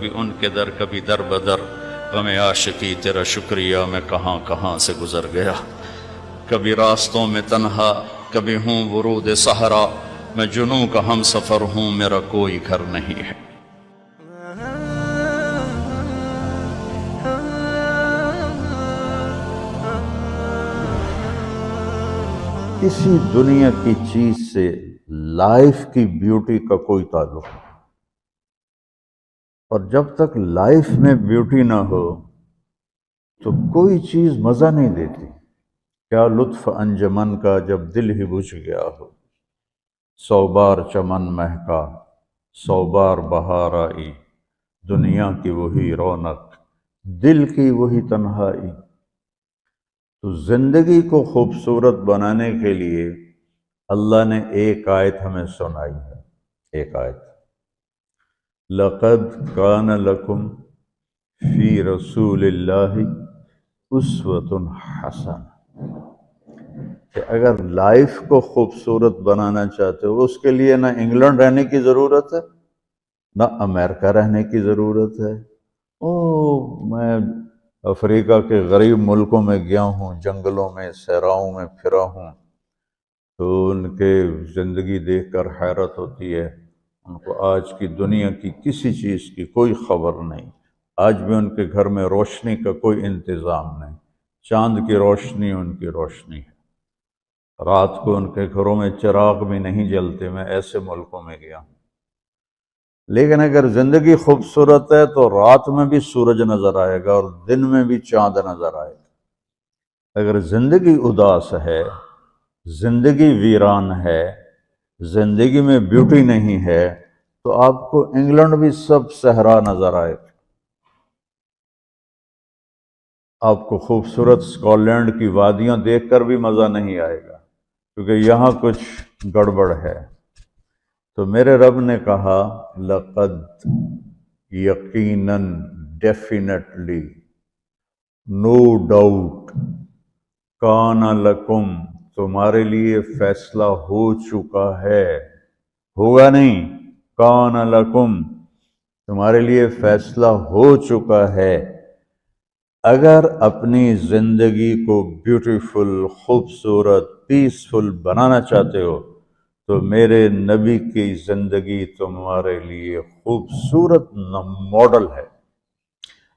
کبھی ان کے در کبھی در بدر، غم عاشقی تیرا شکریہ میں کہاں کہاں سے گزر گیا، کبھی راستوں میں تنہا کبھی ہوں ورود صحرا، میں جنوں کا ہم سفر ہوں میرا کوئی گھر نہیں ہے۔ کسی دنیا کی چیز سے لائف کی بیوٹی کا کوئی تعلق نہیں، اور جب تک لائف میں بیوٹی نہ ہو تو کوئی چیز مزہ نہیں دیتی۔ کیا لطف انجمن کا جب دل ہی بجھ گیا ہو، 100 بار چمن مہکا 100 بار بہار آئی، دنیا کی وہی رونق دل کی وہی تنہائی۔ تو زندگی کو خوبصورت بنانے کے لیے اللہ نے ایک آیت ہمیں سنائی ہے، ایک آیت، لَقَدْ كَانَ لَكُمْ فِي رَسُولِ اللَّهِ أُسْوَةٌ حَسَنَةٌ، کہ اگر لائف کو خوبصورت بنانا چاہتے ہو، اس کے لیے نہ انگلینڈ رہنے کی ضرورت ہے نہ امریکہ رہنے کی ضرورت ہے۔ میں افریقہ کے غریب ملکوں میں گیا ہوں، جنگلوں میں صحراؤں میں پھرا ہوں، تو ان کے زندگی دیکھ کر حیرت ہوتی ہے۔ ان کو آج کی دنیا کی کسی چیز کی کوئی خبر نہیں، آج بھی ان کے گھر میں روشنی کا کوئی انتظام نہیں، چاند کی روشنی ان کی روشنی ہے، رات کو ان کے گھروں میں چراغ بھی نہیں جلتے۔ میں ایسے ملکوں میں گیا ہوں۔ لیکن اگر زندگی خوبصورت ہے تو رات میں بھی سورج نظر آئے گا اور دن میں بھی چاند نظر آئے گا۔ اگر زندگی اداس ہے، زندگی ویران ہے، زندگی میں بیوٹی نہیں ہے، تو آپ کو انگلینڈ بھی سب صحرا نظر آئے گا، آپ کو خوبصورت اسکاٹ لینڈ کی وادیاں دیکھ کر بھی مزہ نہیں آئے گا، کیونکہ یہاں کچھ گڑبڑ ہے۔ تو میرے رب نے کہا لقد، یقیناً، ڈیفینیٹلی، نو ڈاؤٹ، کان لکم، تمہارے لیے فیصلہ ہو چکا ہے، ہوگا نہیں، کان لکم، تمہارے لیے فیصلہ ہو چکا ہے۔ اگر اپنی زندگی کو بیوٹیفل، خوبصورت، پیسفل بنانا چاہتے ہو تو میرے نبی کی زندگی تمہارے لیے خوبصورت ماڈل ہے۔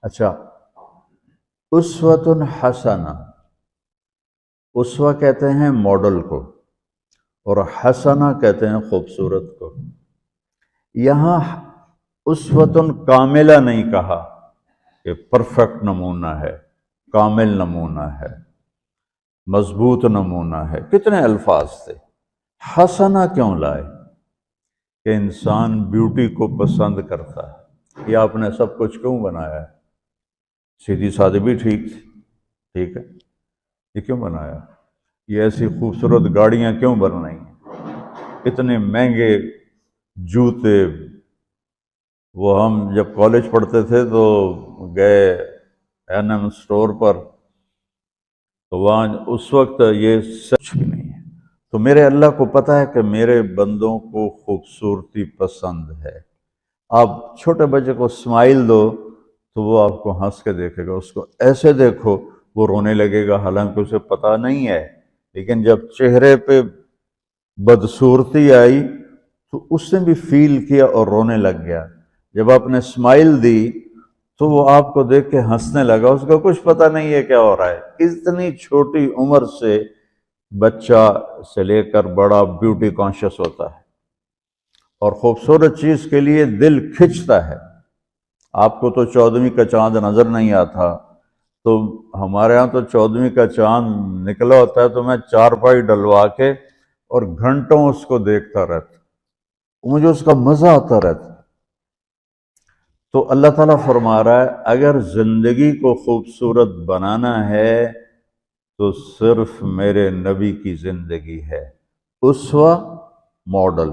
اچھا، اسوۃ حسنہ، اسوہ کہتے ہیں ماڈل کو اور حسنہ کہتے ہیں خوبصورت کو۔ یہاں اسوۃ کاملہ نہیں کہا کہ پرفیکٹ نمونہ ہے، کامل نمونہ ہے، مضبوط نمونہ ہے، کتنے الفاظ تھے۔ حسنہ کیوں لائے؟ کہ انسان بیوٹی کو پسند کرتا ہے۔ یہ آپ نے سب کچھ کیوں بنایا ہے؟ سیدھی سادی بھی ٹھیک تھی، ٹھیک ہے، یہ کیوں بنایا؟ یہ ایسی خوبصورت گاڑیاں کیوں بن رہی ہیں؟ اتنے مہنگے جوتے، وہ ہم جب کالج پڑھتے تھے تو گئے این اسٹور پر، تو وہاں اس وقت یہ سچ بھی نہیں ہے۔ تو میرے اللہ کو پتہ ہے کہ میرے بندوں کو خوبصورتی پسند ہے۔ آپ چھوٹے بچے کو اسمائل دو تو وہ آپ کو ہنس کے دیکھے گا، اس کو ایسے دیکھو وہ رونے لگے گا، حالانکہ اسے پتہ نہیں ہے، لیکن جب چہرے پہ بدصورتی آئی تو اس نے بھی فیل کیا اور رونے لگ گیا۔ جب آپ نے اسمائل دی تو وہ آپ کو دیکھ کے ہنسنے لگا، اس کو کچھ پتہ نہیں ہے کیا ہو رہا ہے۔ اتنی چھوٹی عمر سے بچہ سے لے کر بڑا بیوٹی کانشیس ہوتا ہے اور خوبصورت چیز کے لیے دل کھنچتا ہے۔ آپ کو تو 14ویں کا چاند نظر نہیں آتا، تو ہمارے ہاں تو 14ویں کا چاند نکلا ہوتا ہے تو میں چارپائی ڈلوا کے اور گھنٹوں اس کو دیکھتا رہتا، مجھے اس کا مزہ آتا رہتا۔ تو اللہ تعالیٰ فرما رہا ہے اگر زندگی کو خوبصورت بنانا ہے تو صرف میرے نبی کی زندگی ہے، اسوہ، ماڈل۔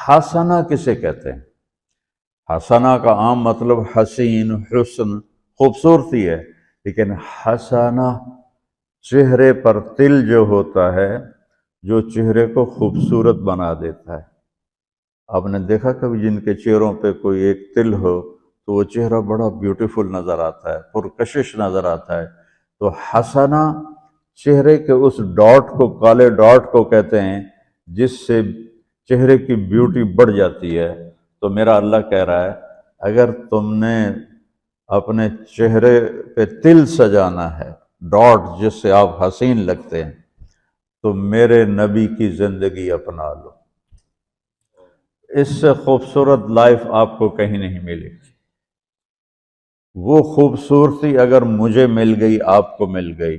حسنہ کسے کہتے ہیں؟ حسنہ کا عام مطلب حسین، حسن، خوبصورتی ہے، لیکن حسنہ چہرے پر تل جو ہوتا ہے، جو چہرے کو خوبصورت بنا دیتا ہے۔ آپ نے دیکھا کبھی جن کے چہروں پہ کوئی ایک تل ہو تو وہ چہرہ بڑا بیوٹیفل نظر آتا ہے، پرکشش نظر آتا ہے۔ تو حسنہ چہرے کے اس ڈاٹ کو، کالے ڈاٹ کو کہتے ہیں جس سے چہرے کی بیوٹی بڑھ جاتی ہے۔ تو میرا اللہ کہہ رہا ہے اگر تم نے اپنے چہرے پہ تل سجانا ہے، ڈاٹ جس سے آپ حسین لگتے ہیں، تو میرے نبی کی زندگی اپنا لو۔ اس سے خوبصورت لائف آپ کو کہیں نہیں ملے گی۔ وہ خوبصورتی اگر مجھے مل گئی، آپ کو مل گئی،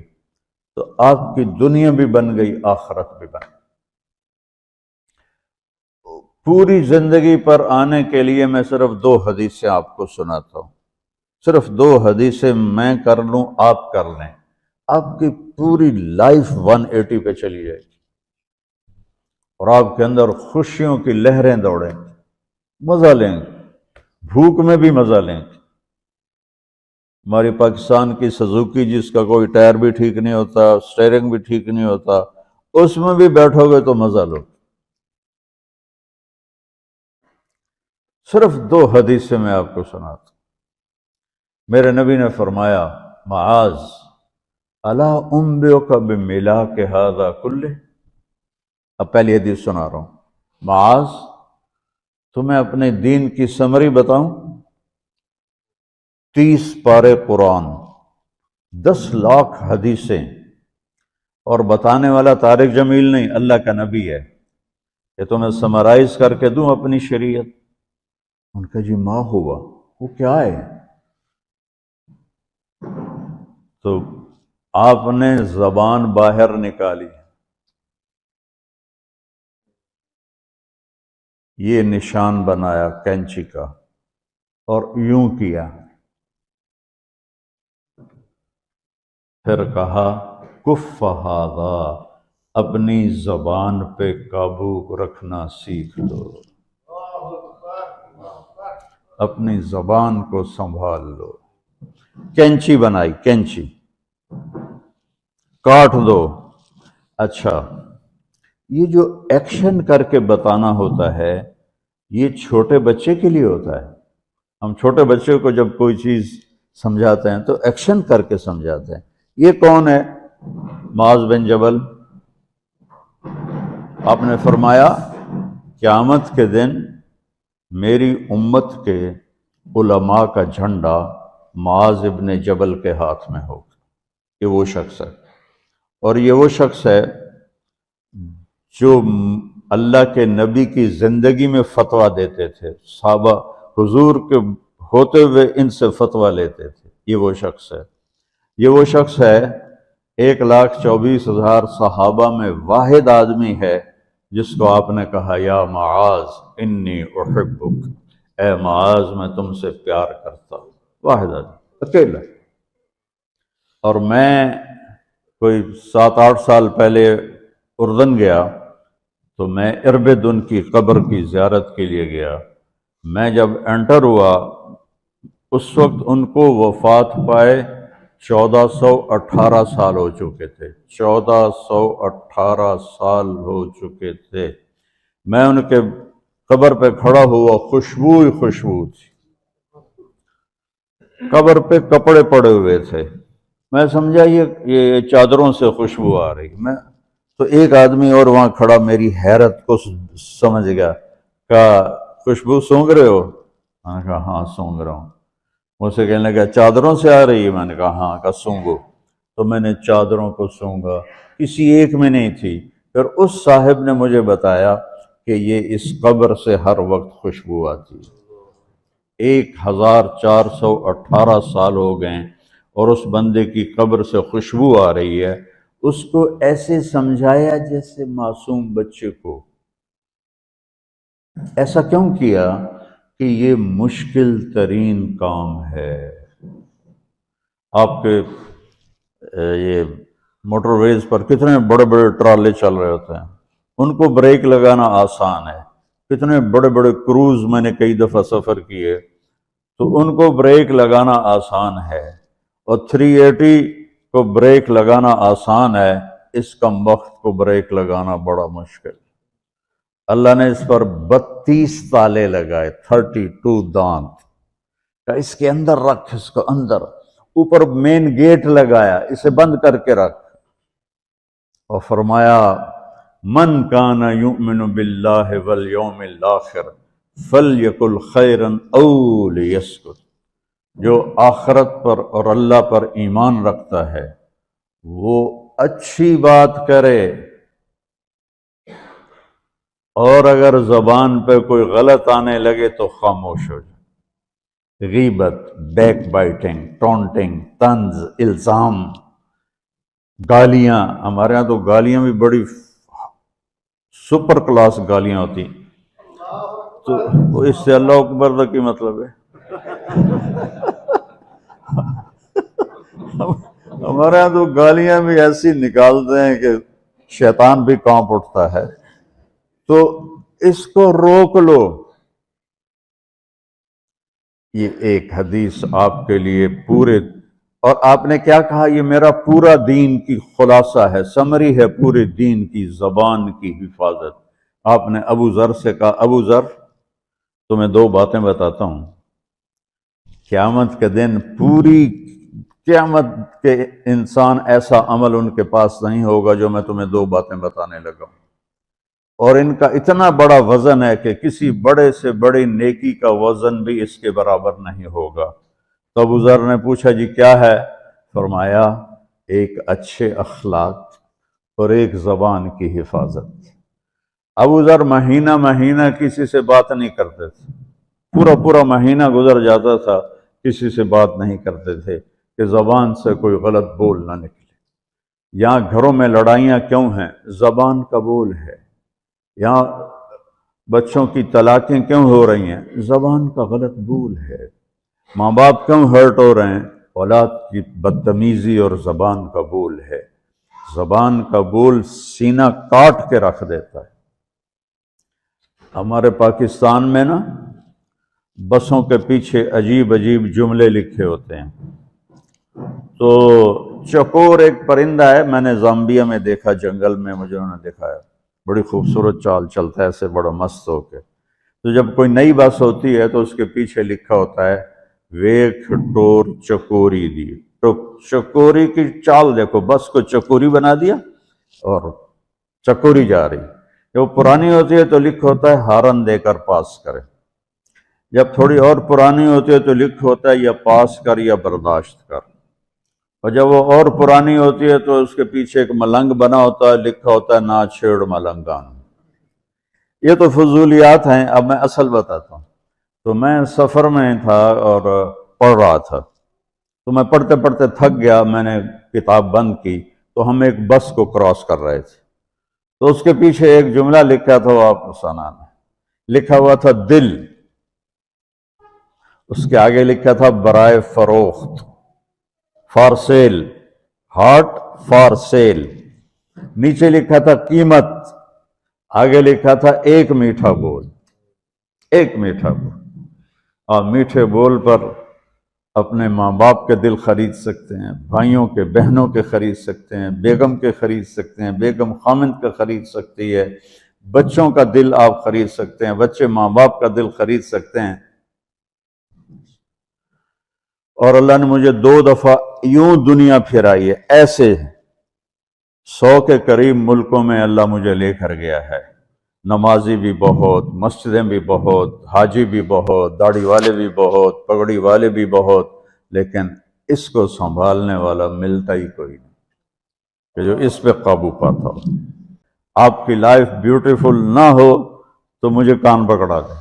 تو آپ کی دنیا بھی بن گئی، آخرت بھی بن گئی۔ پوری زندگی پر آنے کے لیے میں صرف 2 حدیثیں آپ کو سناتا ہوں، صرف 2 حدیثیں میں کر لوں، آپ کر لیں، آپ کی پوری لائف 180 پہ چلی جائے گی، اور آپ کے اندر خوشیوں کی لہریں دوڑیں، مزہ لیں گے، بھوک میں بھی مزہ لیں گے۔ ہماری پاکستان کی سزوکی جس کا کوئی ٹائر بھی ٹھیک نہیں ہوتا، سٹیئرنگ بھی ٹھیک نہیں ہوتا، اس میں بھی بیٹھو گے تو مزہ لو۔ صرف 2 حدیثیں میں آپ کو سناتا ہوں۔ میرے نبی نے فرمایا، معاذ الا انبئک بملاک ھذا کلہ۔ اب پہلی حدیث سنا رہا ہوں۔ معاذ، تمہیں اپنے دین کی سمری بتاؤں؟ 30 پارے قرآن، 10 لاکھ حدیثیں، اور بتانے والا طارق جمیل نہیں، اللہ کا نبی ہے، کہ تمہیں سمرائز کر کے دوں اپنی شریعت۔ ان کا جی ما ہوا، وہ کیا ہے؟ تو آپ نے زبان باہر نکالی، یہ نشان بنایا کینچی کا، اور یوں کیا، پھر کہا کف ھذا، اپنی زبان پہ قابو رکھنا سیکھ لو، اپنی زبان کو سنبھال لو۔ کینچی بنائی، کینچی، کاٹ دو۔ اچھا، یہ جو ایکشن کر کے بتانا ہوتا ہے، یہ چھوٹے بچے کے لیے ہوتا ہے۔ ہم چھوٹے بچے کو جب کوئی چیز سمجھاتے ہیں تو ایکشن کر کے سمجھاتے ہیں۔ یہ کون ہے؟ معاذ بن جبل۔ آپ نے فرمایا قیامت کے دن میری امت کے علماء کا جھنڈا معاذ ابن جبل کے ہاتھ میں ہوگا۔ یہ وہ شخص ہے، اور یہ وہ شخص ہے جو اللہ کے نبی کی زندگی میں فتویٰ دیتے تھے، صحابہ حضور کے ہوتے ہوئے ان سے فتویٰ لیتے تھے۔ یہ وہ شخص ہے، یہ وہ شخص ہے 1,24,000 صحابہ میں واحد آدمی ہے جس کو آپ نے کہا یا معاذ انی احبک، اے معاذ میں تم سے پیار کرتا ہوں۔ واحد آدمی، اکیلا۔ اور میں کوئی 7-8 سال پہلے اردن گیا تو میں اربدن کی قبر کی زیارت کے لیے گیا۔ میں جب انٹر ہوا اس وقت ان کو وفات پائے 1418 سال ہو چکے تھے، 1418 سال ہو چکے تھے۔ میں ان کے قبر پہ کھڑا ہوا، خوشبو ہی خوشبو تھی، قبر پہ کپڑے پڑے ہوئے تھے۔ میں سمجھا یہ چادروں سے خوشبو آ رہی۔ میں تو ایک آدمی اور وہاں کھڑا میری حیرت کو سمجھ گیا، کہا خوشبو سونگ رہے ہو؟ میں نے کہا ہاں سونگ رہا ہوں۔ مجھ سے کہنے لگا چادروں سے آ رہی ہے؟ میں نے کہا ہاں۔ کہا سونگو۔ تو میں نے چادروں کو سونگا، کسی ایک میں نہیں تھی۔ پھر اس صاحب نے مجھے بتایا کہ یہ اس قبر سے ہر وقت خوشبو آتی ہے۔ 1418 سال ہو گئے اور اس بندے کی قبر سے خوشبو آ رہی ہے۔ اس کو ایسے سمجھایا جیسے معصوم بچے کو۔ ایسا کیوں کیا؟ کہ یہ مشکل ترین کام ہے۔ آپ کے یہ موٹر ویز پر کتنے بڑے بڑے ٹرالے چل رہے ہوتے ہیں، ان کو بریک لگانا آسان ہے۔ کتنے بڑے بڑے کروز میں نے کئی دفعہ سفر کیے تو ان کو بریک لگانا آسان ہے، اور 380 کو بریک لگانا آسان ہے، اس کم وقت کو بریک لگانا بڑا مشکل۔ اللہ نے اس پر 32 تالے لگائے، 32 دانت۔ کہ اس کے اندر رکھ، اس کو اندر، اوپر مین گیٹ لگایا، اسے بند کر کے رکھ، اور فرمایا من کان یؤمن باللہ والیوم الآخر فلیقل خیرا او لیسکت، جو آخرت پر اور اللہ پر ایمان رکھتا ہے وہ اچھی بات کرے، اور اگر زبان پہ کوئی غلط آنے لگے تو خاموش ہو جائے۔ غیبت، بیک بائٹنگ، ٹونٹنگ، طنز، الزام، گالیاں، ہمارے ہاں تو گالیاں بھی بڑی سپر کلاس گالیاں ہوتی، تو اس سے اللہ اکبر کا کی مطلب ہے؟ ہمارے ہاں تو گالیاں بھی ایسی نکالتے ہیں کہ شیطان بھی کانپ اٹھتا ہے، تو اس کو روک لو۔ یہ ایک حدیث آپ کے لیے پورے، اور آپ نے کیا کہا؟ یہ میرا پورا دین کی خلاصہ ہے، سمری ہے پورے دین کی، زبان کی حفاظت۔ آپ نے ابو ذر سے کہا ابو ذر تمہیں دو باتیں بتاتا ہوں، قیامت کے دن پوری قیامت کے انسان ایسا عمل ان کے پاس نہیں ہوگا جو میں تمہیں دو باتیں بتانے لگا ہوں، اور ان کا اتنا بڑا وزن ہے کہ کسی بڑے سے بڑی نیکی کا وزن بھی اس کے برابر نہیں ہوگا۔ تو ابو ذر نے پوچھا جی کیا ہے؟ فرمایا ایک اچھے اخلاق اور ایک زبان کی حفاظت۔ ابو ذر مہینہ مہینہ کسی سے بات نہیں کرتے تھے، پورا مہینہ گزر جاتا تھا کسی سے بات نہیں کرتے تھے کہ زبان سے کوئی غلط بول نہ نکلے۔ یہاں گھروں میں لڑائیاں کیوں ہیں؟ زبان کا بول ہے۔ یہاں بچوں کی طلاقیں کیوں ہو رہی ہیں؟ زبان کا غلط بول ہے۔ ماں باپ کیوں ہرٹ ہو رہے ہیں؟ اولاد کی بدتمیزی اور زبان کا بول ہے۔ زبان کا بول سینہ کاٹ کے رکھ دیتا ہے۔ ہمارے پاکستان میں نا بسوں کے پیچھے عجیب عجیب جملے لکھے ہوتے ہیں۔ تو چکور ایک پرندہ ہے، میں نے زامبیا میں دیکھا، جنگل میں مجھے انہوں نے دکھایا، بڑی خوبصورت چال چلتا ہے ایسے بڑا مست ہو کے۔ تو جب کوئی نئی بس ہوتی ہے تو اس کے پیچھے لکھا ہوتا ہے ویکھ ٹور چکوری دی، تو چکوری کی چال دیکھو، بس کو چکوری بنا دیا اور چکوری جا رہی۔ جب پرانی ہوتی ہے تو لکھ ہوتا ہے ہارن دے کر پاس کرے، جب تھوڑی اور پرانی ہوتی ہے تو لکھ ہوتا ہے یا پاس کر یا برداشت کر، اور جب وہ اور پرانی ہوتی ہے تو اس کے پیچھے ایک ملنگ بنا ہوتا ہے، لکھا ہوتا ہے نہ چھیڑ ملنگان۔ یہ تو فضولیات ہیں، اب میں اصل بتاتا ہوں۔ تو میں سفر میں تھا اور پڑھ رہا تھا، تو میں پڑھتے پڑھتے تھک گیا، میں نے کتاب بند کی، تو ہم ایک بس کو کراس کر رہے تھے، تو اس کے پیچھے ایک جملہ لکھا تھا، وہ آپ کو سنانا، لکھا ہوا تھا دل، اس کے آگے لکھا تھا برائے فروخت، for sale, heart for sale, نیچے لکھا تھا قیمت، آگے لکھا تھا ایک میٹھا بول، ایک میٹھا بول۔ اور میٹھے بول پر اپنے ماں باپ کے دل خرید سکتے ہیں، بھائیوں کے بہنوں کے خرید سکتے ہیں، بیگم کے خرید سکتے ہیں، بیگم خامند کا خرید سکتی ہے، بچوں کا دل آپ خرید سکتے ہیں، بچے ماں باپ کا دل خرید سکتے ہیں۔ اور اللہ نے مجھے 2 دفعہ یوں دنیا پھرائی ہے، ایسے 100 کے قریب ملکوں میں اللہ مجھے لے کر گیا ہے، نمازی بھی بہت، مسجدیں بھی بہت، حاجی بھی بہت، داڑھی والے بھی بہت، پگڑی والے بھی بہت، لیکن اس کو سنبھالنے والا ملتا ہی کوئی نہیں کہ جو اس پہ قابو پاتا ہو۔ آپ کی لائف بیوٹیفل نہ ہو تو مجھے کان پکڑا دیں،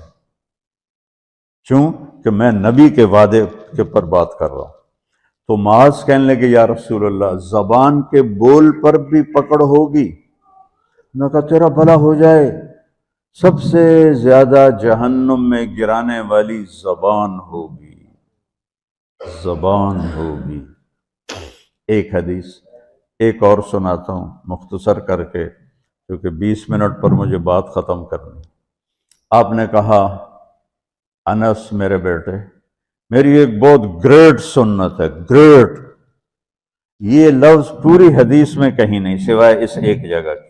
کیوں کہ میں نبی کے وعدے کے پر بات کر رہا ہوں۔ تو معاذ کہنے لگے یا رسول اللہ زبان کے بول پر بھی پکڑ ہوگی؟ میں کہا تیرا بھلا ہو جائے، سب سے زیادہ جہنم میں گرانے والی زبان ہوگی، زبان ہوگی۔ ایک حدیث ایک اور سناتا ہوں مختصر کر کے، کیونکہ 20 منٹ پر مجھے بات ختم کرنی۔ آپ نے کہا انس میرے بیٹے، میری ایک بہت گریٹ سنت ہے، گریٹ، یہ لفظ پوری حدیث میں کہیں نہیں سوائے اس ایک جگہ کی،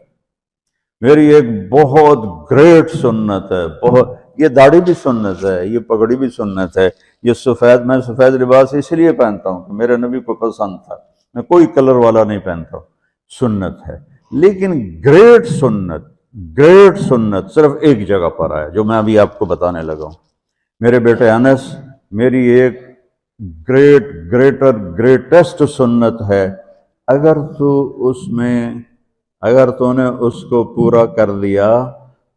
میری ایک بہت گریٹ سنت ہے، بہت، یہ داڑھی بھی سنت ہے، یہ پگڑی بھی سنت ہے، یہ سفید، میں سفید لباس اس لیے پہنتا ہوں کہ میرے نبی کو پسند تھا، میں کوئی کلر والا نہیں پہنتا ہوں، سنت ہے۔ لیکن گریٹ سنت صرف ایک جگہ پر آیا جو میں ابھی آپ کو بتانے لگا ہوں۔ میرے بیٹے انس، میری ایک گریٹسٹ سنت ہے، اگر تو نے اس کو پورا کر لیا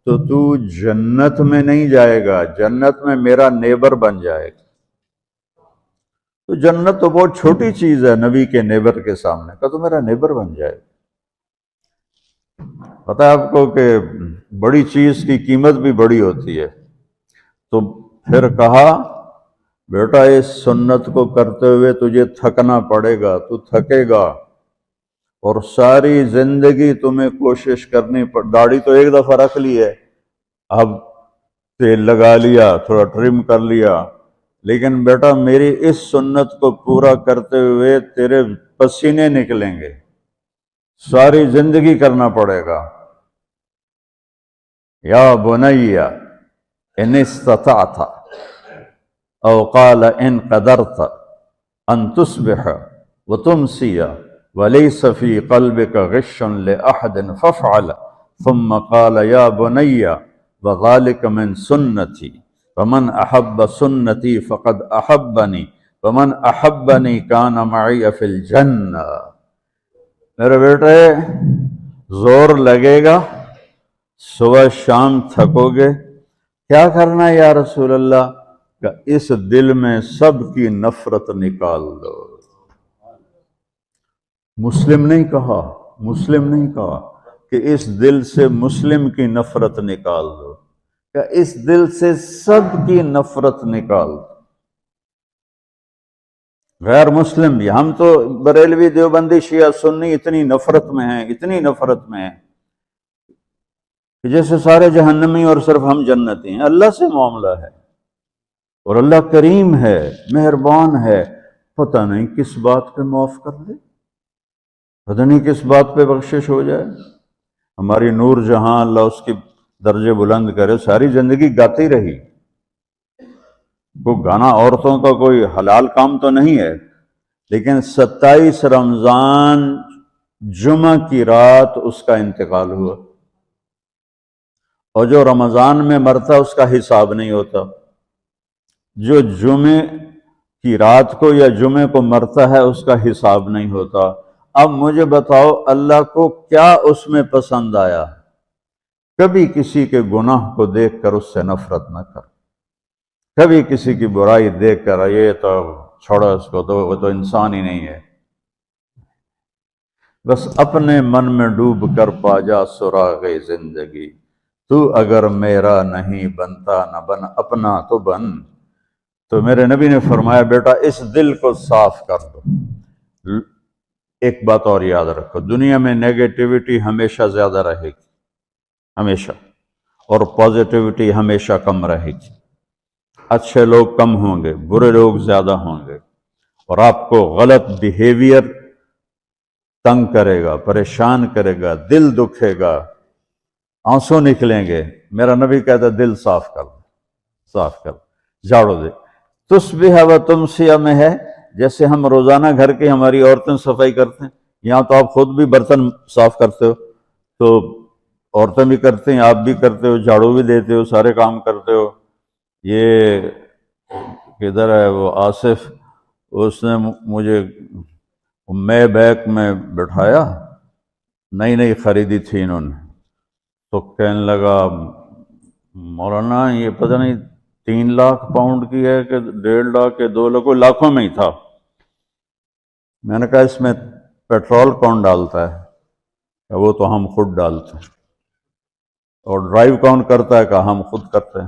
تو جنت میں نہیں جائے گا، جنت میں میرا نیبر بن جائے گا۔ تو جنت تو بہت چھوٹی چیز ہے نبی کے نیبر کے سامنے کا، تو میرا نیبر بن جائے گا۔ پتہ ہے آپ کو کہ بڑی چیز کی قیمت بھی بڑی ہوتی ہے۔ تو پھر کہا بیٹا اس سنت کو کرتے ہوئے تجھے تھکنا پڑے گا، تو تھکے گا، اور ساری زندگی تمہیں کوشش کرنی داڑھی تو ایک دفعہ رکھ لی ہے، اب تیل لگا لیا، تھوڑا ٹرم کر لیا، لیکن بیٹا میری اس سنت کو پورا کرتے ہوئے تیرے پسینے نکلیں گے، ساری زندگی کرنا پڑے گا۔ یا بنی ان استطعت او قال ان قدرت ان تصبح وتمسی وليس في قلبك غش لأحد فافعل، ثم قال يا بني وذلك من سنتي ومن أحب سنتي فقد أحبني ومن أحبني كان معي في الجنة۔ میرے بیٹے زور لگے گا، صبح شام تھکو گے، کیا کرنا ہے یا رسول اللہ؟ کہ اس دل میں سب کی نفرت نکال دو۔ مسلم نہیں کہا کہ اس دل سے مسلم کی نفرت نکال دو، کہ اس دل سے سب کی نفرت نکال دو، غیر مسلم بھی۔ ہم تو بریلوی دیوبندی شیعہ سنی اتنی نفرت میں ہیں کہ جیسے سارے جہنمی اور صرف ہم جنتی ہیں۔ اللہ سے معاملہ ہے، اور اللہ کریم ہے، مہربان ہے، پتہ نہیں کس بات پہ معاف کر دے، پتہ نہیں کس بات پہ بخشش ہو جائے۔ ہماری نور جہاں، اللہ اس کی درجے بلند کرے، ساری زندگی گاتی رہی۔ وہ گانا عورتوں کا کوئی حلال کام تو نہیں ہے، لیکن 27 رمضان جمعہ کی رات اس کا انتقال ہوا، اور جو رمضان میں مرتا اس کا حساب نہیں ہوتا، جو جمعے کی رات کو یا جمعے کو مرتا ہے اس کا حساب نہیں ہوتا۔ اب مجھے بتاؤ اللہ کو کیا اس میں پسند آیا؟ کبھی کسی کے گناہ کو دیکھ کر اس سے نفرت نہ کر، کبھی کسی کی برائی دیکھ کر یہ تو چھوڑو اس کو، تو وہ تو انسان ہی نہیں ہے۔ بس اپنے من میں ڈوب کر پا جا سراغ زندگی، تو اگر میرا نہیں بنتا نہ بن اپنا تو بن۔ تو میرے نبی نے فرمایا بیٹا اس دل کو صاف کر دو۔ ایک بات اور یاد رکھو، دنیا میں نیگیٹیوٹی ہمیشہ زیادہ رہے گی، ہمیشہ، اور پازیٹیوٹی ہمیشہ کم رہے گی۔ اچھے لوگ کم ہوں گے، برے لوگ زیادہ ہوں گے، اور آپ کو غلط بیہیویئر تنگ کرے گا، پریشان کرے گا، دل دکھے گا، آنسو نکلیں گے۔ میرا نبی کہتا ہے دل صاف کر، جھاڑو دے۔ تصبح و تمسی میں ہے جیسے ہم روزانہ گھر کی ہماری عورتیں صفائی کرتے ہیں، یہاں تو آپ خود بھی برتن صاف کرتے ہو، تو عورتیں بھی کرتے ہیں، آپ بھی کرتے ہو، جھاڑو بھی دیتے ہو، سارے کام کرتے ہو۔ یہ کدھر ہے وہ آصف، اس نے مجھے میں بیک میں بٹھایا، نئی خریدی تھی انہوں نے، تو کہنے لگا مولانا یہ پتہ نہیں 3 لاکھ پاؤنڈ کی ہے کہ 1.5 لاکھ کے 2 لاکھ، کوئی لاکھوں میں ہی تھا۔ میں نے کہا اس میں پیٹرول کون ڈالتا ہے؟ کہ وہ تو ہم خود ڈالتے ہیں۔ اور ڈرائیو کون کرتا ہے؟ کہ ہم خود کرتے ہیں۔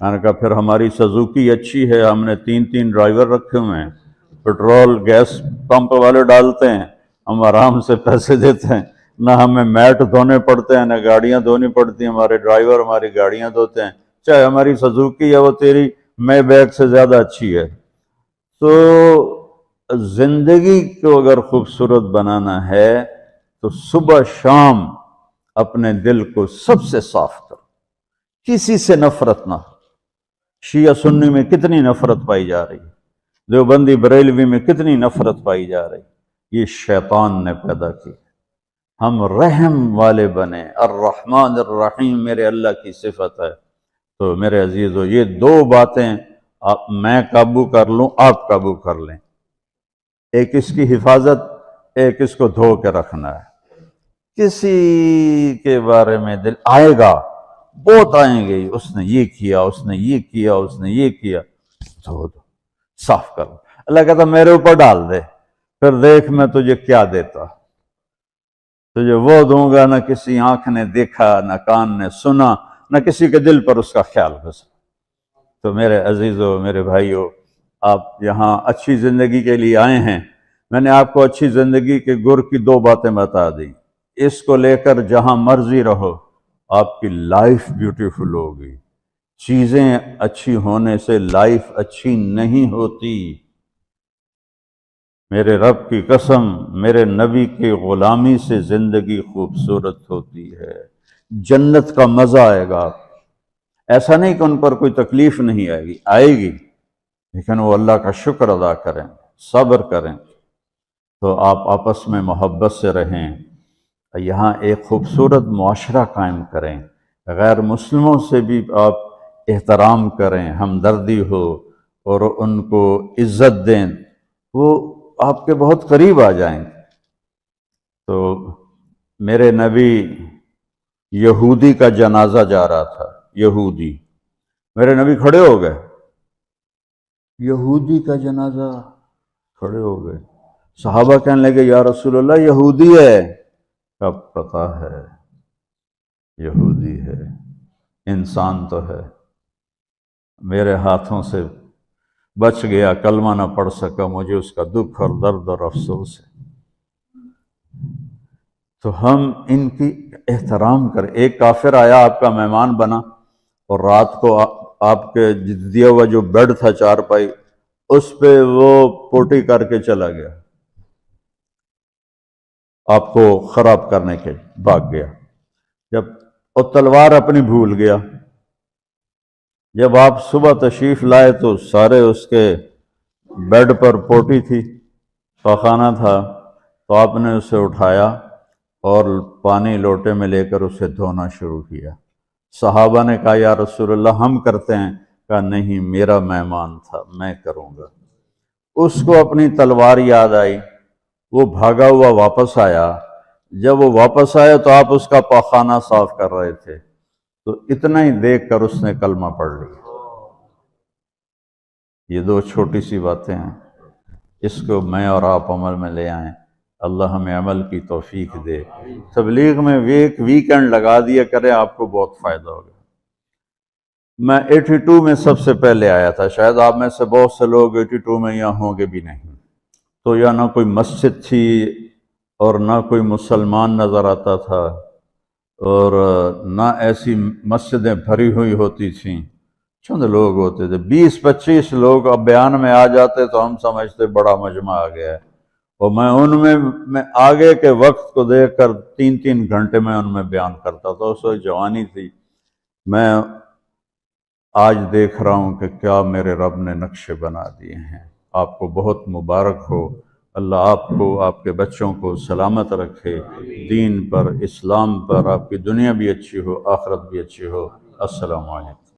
میں نے کہا پھر ہماری سزوکی اچھی ہے، ہم نے 3 ڈرائیور رکھے ہوئے ہیں، پیٹرول گیس پمپ والے ڈالتے ہیں، ہم آرام سے پیسے دیتے ہیں، نہ ہمیں میٹ دھونے پڑتے ہیں، نہ گاڑیاں دھونی پڑتی ہیں، ہمارے ڈرائیور ہماری گاڑیاں دھوتے ہیں، چاہے ہماری سزوکی ہے وہ تیری میں بیگ سے زیادہ اچھی ہے۔ تو زندگی کو اگر خوبصورت بنانا ہے تو صبح شام اپنے دل کو سب سے صاف کرو، کسی سے نفرت نہ ہو، شیعہ سنی میں کتنی نفرت پائی جا رہی ہے، دیوبندی بریلوی میں کتنی نفرت پائی جا رہی، یہ شیطان نے پیدا کی۔ ہم رحم والے بنے، الرحمن الرحیم میرے اللہ کی صفت ہے۔ تو میرے عزیزو، یہ دو باتیں میں قابو کر لوں، آپ قابو کر لیں، ایک اس کی حفاظت، ایک اس کو دھو کے رکھنا ہے۔ کسی کے بارے میں دل آئے گا، بہت آئیں گے، اس نے یہ کیا، اس نے یہ کیا، اس نے یہ کیا، دھو دو، صاف کرو۔ اللہ کہتا میرے اوپر ڈال دے، پھر دیکھ میں تجھے کیا دیتا، تجھے وہ دوں گا نہ کسی آنکھ نے دیکھا، نہ کان نے سنا، نہ کسی کے دل پر اس کا خیال گزرا۔ تو میرے عزیزو، میرے بھائیو، آپ یہاں اچھی زندگی کے لیے آئے ہیں۔ میں نے آپ کو اچھی زندگی کے گر کی دو باتیں بتا دی، اس کو لے کر جہاں مرضی رہو، آپ کی لائف بیوٹیفل ہوگی۔ چیزیں اچھی ہونے سے لائف اچھی نہیں ہوتی۔ میرے رب کی قسم، میرے نبی کی غلامی سے زندگی خوبصورت ہوتی ہے، جنت کا مزہ آئے گا۔ ایسا نہیں کہ ان پر کوئی تکلیف نہیں آئے گی، آئے گی، لیکن وہ اللہ کا شکر ادا کریں، صبر کریں۔ تو آپ آپس میں محبت سے رہیں، یہاں ایک خوبصورت معاشرہ قائم کریں، غیر مسلموں سے بھی آپ احترام کریں، ہمدردی ہو اور ان کو عزت دیں، وہ آپ کے بہت قریب آ جائیں گے۔ تو میرے نبی یہودی کا جنازہ جا رہا تھا، یہودی، میرے نبی کھڑے ہو گئے، یہودی کا جنازہ، کھڑے ہو گئے۔ صحابہ کہنے لگے یا رسول اللہ یہودی ہے، کب پتا ہے یہودی ہے، انسان تو ہے، میرے ہاتھوں سے بچ گیا، کلمہ نہ پڑھ سکا، مجھے اس کا دکھ اور درد اور افسوس ہے۔ تو ہم ان کی احترام کریں۔ ایک کافر آیا، آپ کا مہمان بنا، اور رات کو آپ کے دیا ہوا جو بیڈ تھا چارپائی، اس پہ وہ پوٹی کر کے چلا گیا، آپ کو خراب کرنے کے بھاگ گیا، جب وہ تلوار اپنی بھول گیا۔ جب آپ صبح تشریف لائے تو سارے اس کے بیڈ پر پوٹی تھی، پاخانہ تھا، تو آپ نے اسے اٹھایا اور پانی لوٹے میں لے کر اسے دھونا شروع کیا۔ صحابہ نے کہا یا رسول اللہ ہم کرتے ہیں، کہا نہیں، میرا مہمان تھا، میں کروں گا۔ اس کو اپنی تلوار یاد آئی، وہ بھاگا ہوا واپس آیا۔ جب وہ واپس آیا تو آپ اس کا پاخانہ صاف کر رہے تھے، تو اتنا ہی دیکھ کر اس نے کلمہ پڑھ لیا۔ یہ دو چھوٹی سی باتیں ہیں، اس کو میں اور آپ عمل میں لے آئیں، اللہ ہمیں عمل کی توفیق دے۔ تبلیغ میں ایک ویکنڈ لگا دیا کریں، آپ کو بہت فائدہ ہوگا۔ میں 82 میں سب سے پہلے آیا تھا، شاید آپ میں سے بہت سے لوگ 82 میں یہاں ہوں گے بھی نہیں۔ تو یہاں نہ کوئی مسجد تھی اور نہ کوئی مسلمان نظر آتا تھا، اور نہ ایسی مسجدیں بھری ہوئی ہوتی تھیں، چند لوگ ہوتے تھے، 20-25 لوگ اب بیان میں آ جاتے تو ہم سمجھتے بڑا مجمع آ گیا ہے، اور میں ان میں آگے کے وقت کو دیکھ کر 3-3 گھنٹے میں ان میں بیان کرتا تھا۔ اس وقت جوانی تھی۔ میں آج دیکھ رہا ہوں کہ کیا میرے رب نے نقشے بنا دیے ہیں۔ آپ کو بہت مبارک ہو، اللہ آپ کو، آپ کے بچوں کو سلامت رکھے، دین پر، اسلام پر، آپ کی دنیا بھی اچھی ہو، آخرت بھی اچھی ہو۔ السلام علیکم۔